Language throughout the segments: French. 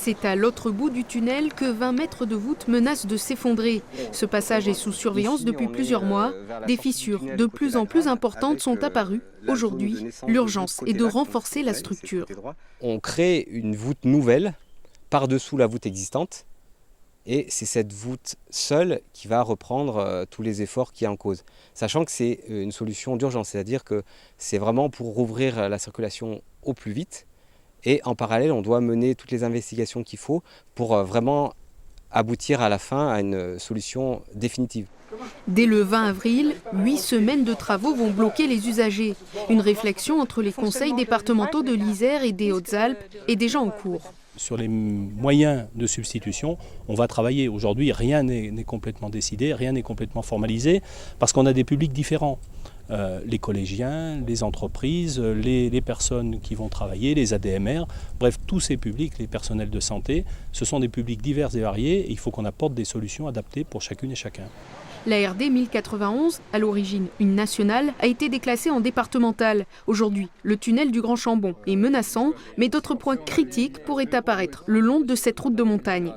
C'est à l'autre bout du tunnel que 20 mètres de voûte menacent de s'effondrer. Ce passage est sous surveillance depuis plusieurs mois. Des fissures de plus en plus importantes sont apparues. Aujourd'hui, l'urgence est de renforcer la structure. On crée une voûte nouvelle par-dessous la voûte existante. Et c'est cette voûte seule qui va reprendre tous les efforts qui en cause. Sachant que c'est une solution d'urgence, c'est-à-dire que c'est vraiment pour rouvrir la circulation au plus vite. Et en parallèle, on doit mener toutes les investigations qu'il faut pour vraiment aboutir à la fin à une solution définitive. Dès le 20 avril, 8 semaines de travaux vont bloquer les usagers. Une réflexion entre les conseils départementaux de l'Isère et des Hautes-Alpes est déjà en cours. Sur les moyens de substitution, on va travailler. Aujourd'hui, rien n'est complètement décidé, rien n'est complètement formalisé, parce qu'on a des publics différents. Les collégiens, les entreprises, les personnes qui vont travailler, les ADMR, bref, tous ces publics, les personnels de santé, ce sont des publics divers et variés, et il faut qu'on apporte des solutions adaptées pour chacune et chacun. La RD 1091, à l'origine une nationale, a été déclassée en départementale. Aujourd'hui, le tunnel du Grand Chambon est menaçant, mais d'autres points critiques pourraient apparaître le long de cette route de montagne.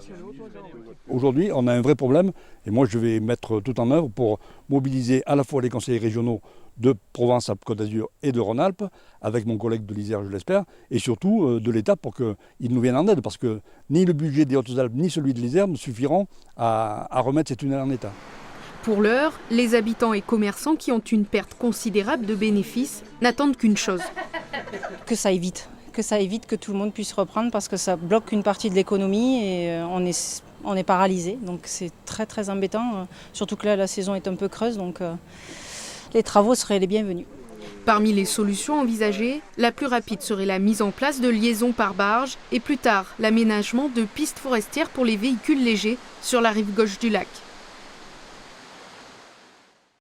Aujourd'hui, on a un vrai problème, et moi je vais mettre tout en œuvre pour mobiliser à la fois les conseillers régionaux de Provence-Alpes-Côte d'Azur et de Rhône-Alpes, avec mon collègue de l'Isère, je l'espère, et surtout de l'État pour qu'ils nous viennent en aide, parce que ni le budget des Hautes-Alpes ni celui de l'Isère ne suffiront à remettre ces tunnels en état. Pour l'heure, les habitants et commerçants qui ont une perte considérable de bénéfices n'attendent qu'une chose. Que ça évite que tout le monde puisse reprendre, parce que ça bloque une partie de l'économie et on est paralysé. Donc c'est très très embêtant, surtout que là la saison est un peu creuse, donc les travaux seraient les bienvenus. Parmi les solutions envisagées, la plus rapide serait la mise en place de liaisons par barge et plus tard l'aménagement de pistes forestières pour les véhicules légers sur la rive gauche du lac.